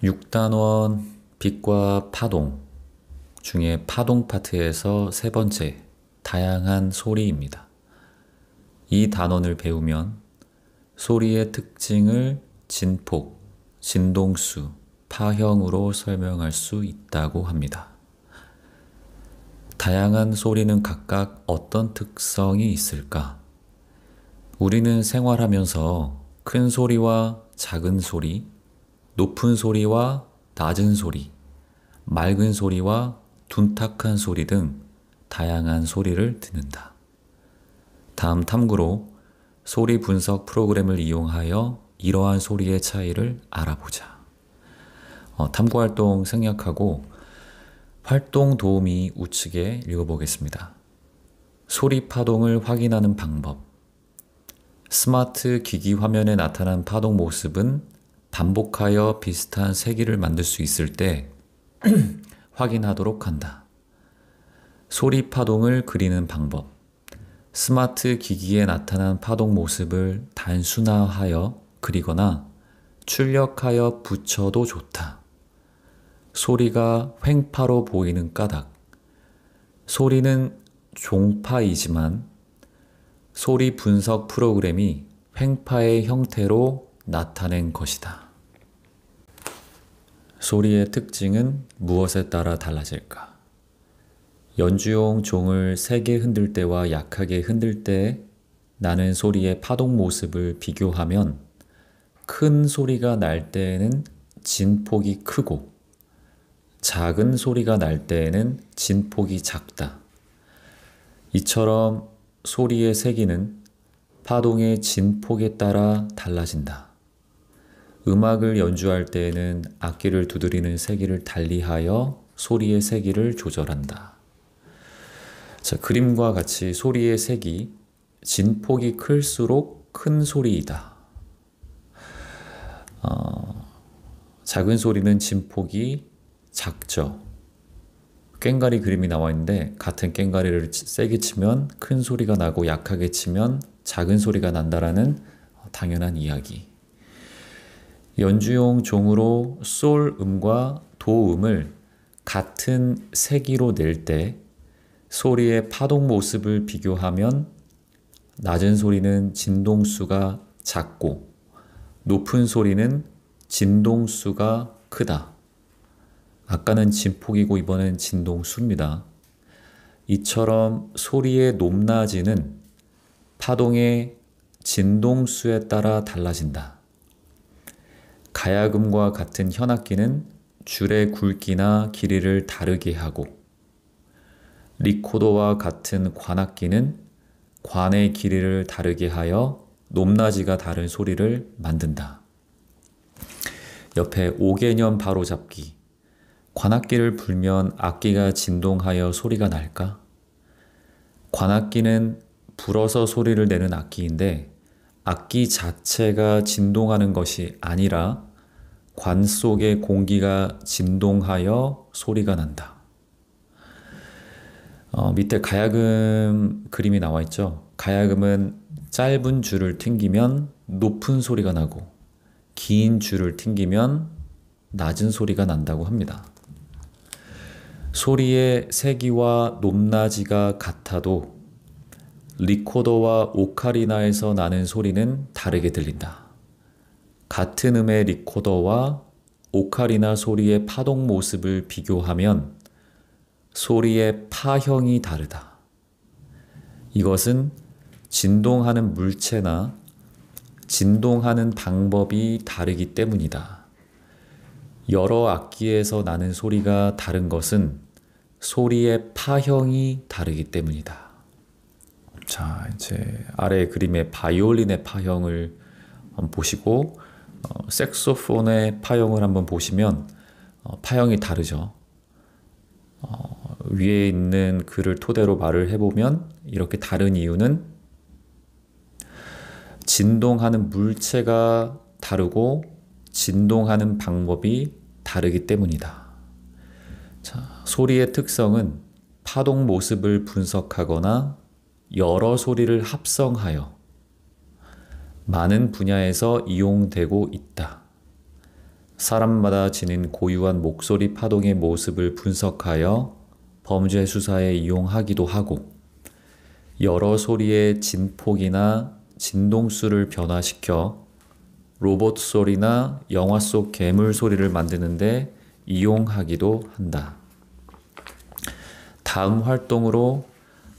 6단원 빛과 파동 중에 파동 파트에서 세 번째, 다양한 소리입니다. 이 단원을 배우면 소리의 특징을 진폭, 진동수, 파형으로 설명할 수 있다고 합니다. 다양한 소리는 각각 어떤 특성이 있을까? 우리는 생활하면서 큰 소리와 작은 소리, 높은 소리와 낮은 소리, 맑은 소리와 둔탁한 소리 등 다양한 소리를 듣는다. 다음 탐구로 소리 분석 프로그램을 이용하여 이러한 소리의 차이를 알아보자. 탐구활동 생략하고 활동 도우미 우측에 읽어보겠습니다. 소리 파동을 확인하는 방법. 스마트 기기 화면에 나타난 파동 모습은 반복하여 비슷한 세기를 만들 수 있을 때 확인하도록 한다. 소리 파동을 그리는 방법. 스마트 기기에 나타난 파동 모습을 단순화하여 그리거나 출력하여 붙여도 좋다. 소리가 횡파로 보이는 까닭. 소리는 종파이지만 소리 분석 프로그램이 횡파의 형태로 나타낸 것이다. 소리의 특징은 무엇에 따라 달라질까? 연주용 종을 세게 흔들 때와 약하게 흔들 때 나는 소리의 파동 모습을 비교하면 큰 소리가 날 때에는 진폭이 크고 작은 소리가 날 때에는 진폭이 작다. 이처럼 소리의 세기는 파동의 진폭에 따라 달라진다. 음악을 연주할 때에는 악기를 두드리는 세기를 달리하여 소리의 세기를 조절한다. 자, 그림과 같이 소리의 세기, 진폭이 클수록 큰 소리이다. 작은 소리는 진폭이 작죠. 꽹과리 그림이 나와 있는데 같은 꽹과리를 세게 치면 큰 소리가 나고 약하게 치면 작은 소리가 난다라는 당연한 이야기. 연주용 종으로 솔 음과 도 음을 같은 세기로 낼 때 소리의 파동 모습을 비교하면 낮은 소리는 진동수가 작고 높은 소리는 진동수가 크다. 아까는 진폭이고 이번엔 진동수입니다. 이처럼 소리의 높낮이는 파동의 진동수에 따라 달라진다. 가야금과 같은 현악기는 줄의 굵기나 길이를 다르게 하고 리코더와 같은 관악기는 관의 길이를 다르게 하여 높낮이가 다른 소리를 만든다. 옆에 5개념 바로잡기. 관악기를 불면 악기가 진동하여 소리가 날까? 관악기는 불어서 소리를 내는 악기인데 악기 자체가 진동하는 것이 아니라 관 속의 공기가 진동하여 소리가 난다. 밑에 가야금 그림이 나와 있죠. 가야금은 짧은 줄을 튕기면 높은 소리가 나고 긴 줄을 튕기면 낮은 소리가 난다고 합니다. 소리의 세기와 높낮이가 같아도 리코더와 오카리나에서 나는 소리는 다르게 들린다. 같은 음의 리코더와 오카리나 소리의 파동 모습을 비교하면 소리의 파형이 다르다. 이것은 진동하는 물체나 진동하는 방법이 다르기 때문이다. 여러 악기에서 나는 소리가 다른 것은 소리의 파형이 다르기 때문이다. 자, 이제 아래 그림의 바이올린의 파형을 보시고 색소폰의 파형을 한번 보시면 파형이 다르죠. 위에 있는 글을 토대로 말을 해보면 이렇게 다른 이유는 진동하는 물체가 다르고 진동하는 방법이 다르기 때문이다. 자, 소리의 특성은 파동 모습을 분석하거나 여러 소리를 합성하여 많은 분야에서 이용되고 있다. 사람마다 지닌 고유한 목소리 파동의 모습을 분석하여 범죄 수사에 이용하기도 하고, 여러 소리의 진폭이나 진동수를 변화시켜 로봇 소리나 영화 속 괴물 소리를 만드는데 이용하기도 한다. 다음 활동으로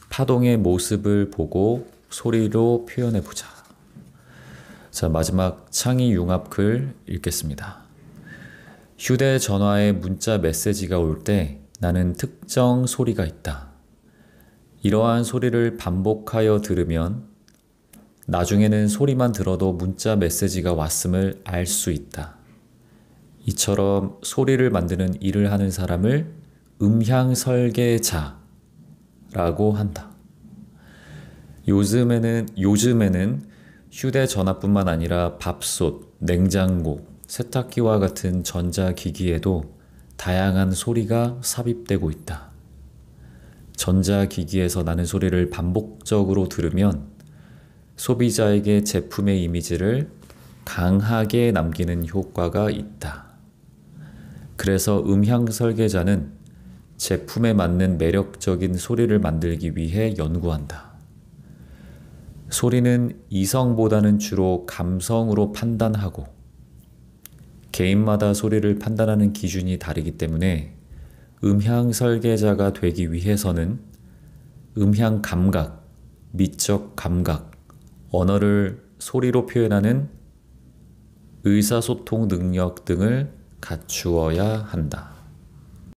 파동의 모습을 보고 소리로 표현해보자. 자, 마지막 창의 융합 글 읽겠습니다. 휴대전화에 문자 메시지가 올 때 나는 특정 소리가 있다. 이러한 소리를 반복하여 들으면 나중에는 소리만 들어도 문자 메시지가 왔음을 알 수 있다. 이처럼 소리를 만드는 일을 하는 사람을 음향 설계자라고 한다. 요즘에는 휴대전화뿐만 아니라 밥솥, 냉장고, 세탁기와 같은 전자기기에도 다양한 소리가 삽입되고 있다. 전자기기에서 나는 소리를 반복적으로 들으면 소비자에게 제품의 이미지를 강하게 남기는 효과가 있다. 그래서 음향 설계자는 제품에 맞는 매력적인 소리를 만들기 위해 연구한다. 소리는 이성보다는 주로 감성으로 판단하고 개인마다 소리를 판단하는 기준이 다르기 때문에 음향 설계자가 되기 위해서는 음향 감각, 미적 감각, 언어를 소리로 표현하는 의사소통 능력 등을 갖추어야 한다.